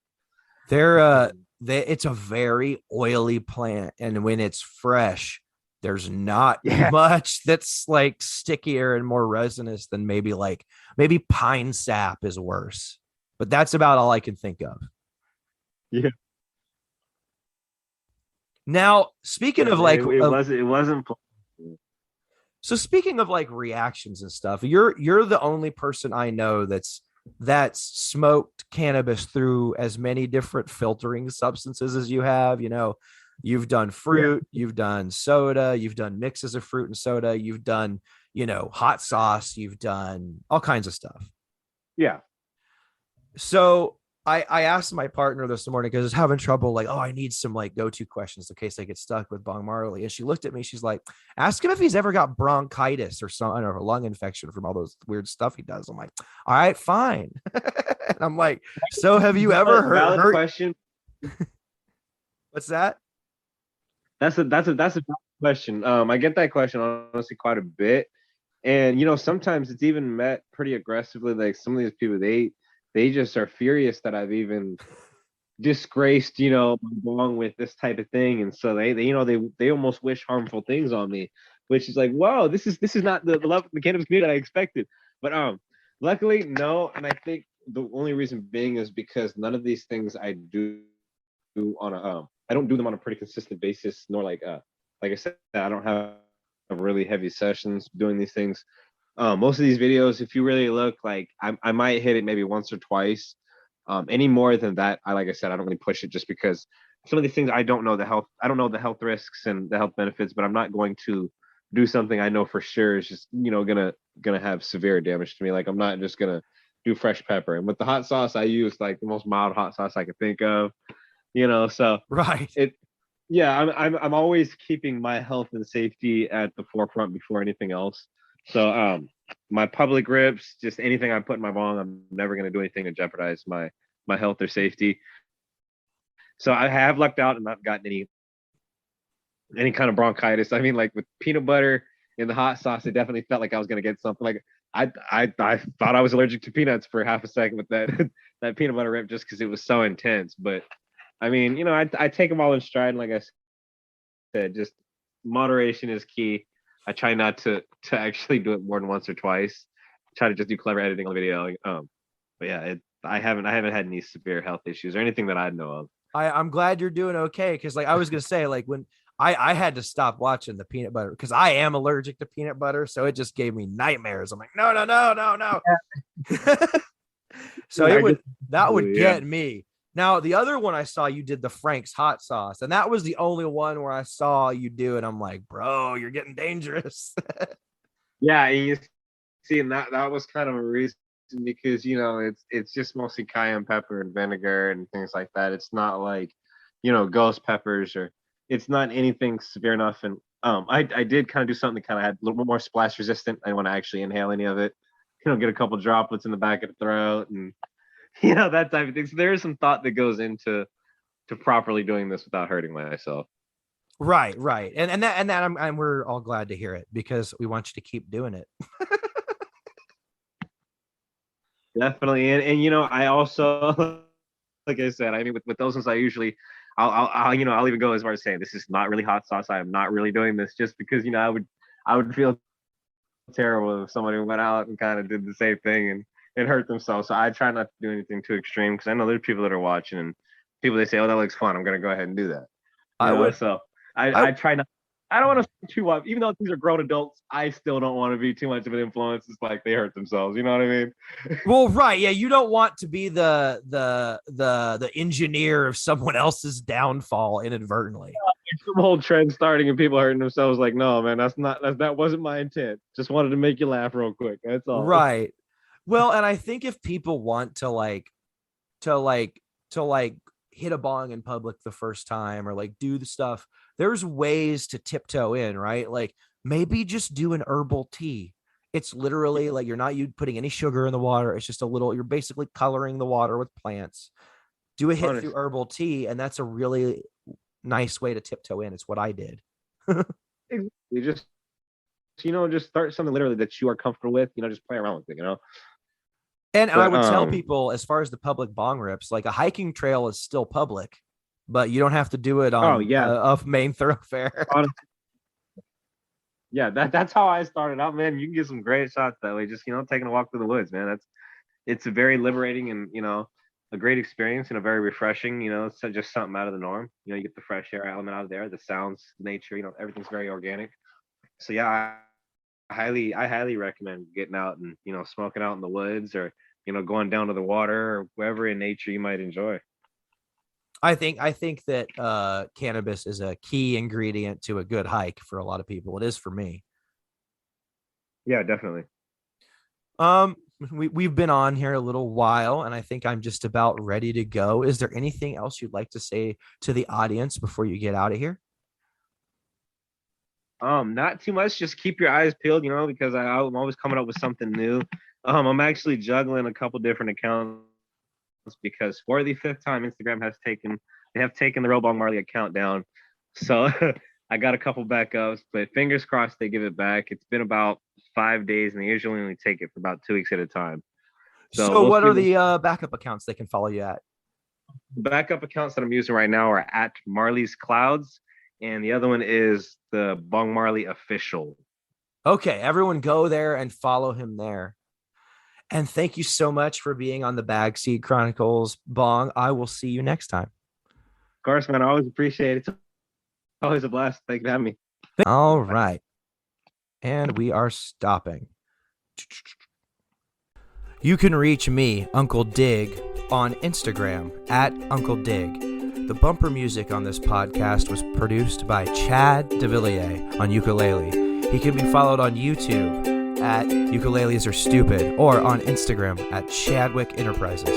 It's a very oily plant, and when it's fresh, there's not Yeah. much that's like stickier and more resinous than maybe pine sap is worse, but that's about all I can think of. Yeah. Now, speaking of like, it wasn't. so speaking of like reactions and stuff, you're the only person I know that's smoked cannabis through as many different filtering substances as you have. You've done fruit, you've done soda, you've done mixes of fruit and soda, you've done, hot sauce, you've done all kinds of stuff. Yeah. So I asked my partner this morning because I was having trouble, like, I need some like go-to questions in case I get stuck with Bong Marley. And she looked at me, she's like, ask him if he's ever got bronchitis or something or a lung infection from all those weird stuff he does. I'm like, all right, fine. And I'm like, so have you ever heard? Valid question. What's that? That's a valid question. I get that question honestly quite a bit. And sometimes it's even met pretty aggressively. Like some of these people, they just are furious that I've even disgraced, along with this type of thing. And so they almost wish harmful things on me, which is like, whoa, this is not the love of the cannabis community that I expected. But luckily, no. And I think the only reason being is because none of these things I do on I don't do them on a pretty consistent basis, nor like I said, I don't have really heavy sessions doing these things. Most of these videos, if you really look, like I might hit it maybe once or twice. Any more than that, like I said, I don't really push it just because some of these things I don't know the health risks and the health benefits, but I'm not going to do something I know for sure is just gonna have severe damage to me. Like I'm not just gonna do fresh pepper. And with the hot sauce, I use like the most mild hot sauce I could think of. So right. I'm always keeping my health and safety at the forefront before anything else. So my public rips, just anything I put in my bong, I'm never going to do anything to jeopardize my health or safety. So I have lucked out and not gotten any kind of bronchitis. I mean, like with peanut butter in the hot sauce, it definitely felt like I was going to get something. Like I thought I was allergic to peanuts for half a second with that that peanut butter rip just because it was so intense. But I mean, I take them all in stride. And like I said, just moderation is key. I try not to actually do it more than once or twice. Try to just do clever editing on the video. But yeah, I haven't had any severe health issues or anything that I know of. I'm glad you're doing okay, because like I was gonna say, like when I had to stop watching the peanut butter because I am allergic to peanut butter, so it just gave me nightmares. I'm like, no. So that would get me. Now the other one I saw you did the Frank's hot sauce, and that was the only one where I saw you do it. I'm like, bro, you're getting dangerous. Yeah, and you see, and that was kind of a reason, because it's just mostly cayenne pepper and vinegar and things like that. It's not like ghost peppers, or it's not anything severe enough. And I did kind of do something that kind of had a little bit more splash resistant. I didn't want to actually inhale any of it. Get a couple droplets in the back of the throat, and that type of thing. So there is some thought that goes into properly doing this without hurting myself. Right, and that we're all glad to hear it, because we want you to keep doing it. Definitely, and I also, like I said, I mean, with those ones, I usually, I'll even go as far as saying this is not really hot sauce. I am not really doing this, just because I would feel terrible if somebody went out and kind of did the same thing and hurt themselves. So I try not to do anything too extreme, because I know there's people that are watching, and people, they say, "Oh, that looks fun. I'm gonna go ahead and do that." So I try not. I don't want to too up, even though these are grown adults. I still don't want to be too much of an influence. It's like they hurt themselves. You know what I mean? Well, right, yeah. You don't want to be the engineer of someone else's downfall inadvertently. Some whole trend starting and people hurting themselves. Like, no, man, that wasn't my intent. Just wanted to make you laugh real quick. That's all. Right. Well, and I think if people want to hit a bong in public the first time, or like do the stuff, there's ways to tiptoe in, right? Like maybe just do an herbal tea. It's literally like you're not putting any sugar in the water. It's just you're basically coloring the water with plants. Do a hit through herbal tea, and that's a really nice way to tiptoe in. It's what I did. You just start something literally that you are comfortable with. Just play around with it. And I would tell people, as far as the public bong rips, like a hiking trail is still public, but you don't have to do it on a main thoroughfare. Yeah, that's how I started out, man. You can get some great shots that way. Just taking a walk through the woods, man. It's a very liberating and a great experience, and a very refreshing. It's just something out of the norm. You get the fresh air element out of there, the sounds, nature. Everything's very organic. So yeah, I highly recommend getting out and smoking out in the woods, or going down to the water, or wherever in nature you might enjoy. I think that cannabis is a key ingredient to a good hike for a lot of people. It is for me. Yeah, definitely. We've been on here a little while, and I think I'm just about ready to go. Is there anything else you'd like to say to the audience before you get out of here? Not too much. Just keep your eyes peeled, because I'm always coming up with something new. I'm actually juggling a couple different accounts, because for the 5th time, Instagram have taken the real Bong Marley account down. So I got a couple backups, but fingers crossed they give it back. It's been about 5 days, and they usually only take it for about 2 weeks at a time. So what are the backup accounts they can follow you at? The backup accounts that I'm using right now are at Marley's Clouds, and the other one is the Bong Marley Official. Okay, everyone go there and follow him there. And thank you so much for being on the Bagseed Chronicles, Bong. I will see you next time. Of course, man. I always appreciate it. It's always a blast. Thank you for having me. All right. And we are stopping. You can reach me, Uncle Dig, on Instagram at Uncle Dig. The bumper music on this podcast was produced by Chad DeVilliers on ukulele. He can be followed on YouTube at Ukuleles Are Stupid, or on Instagram at Chadwick Enterprises.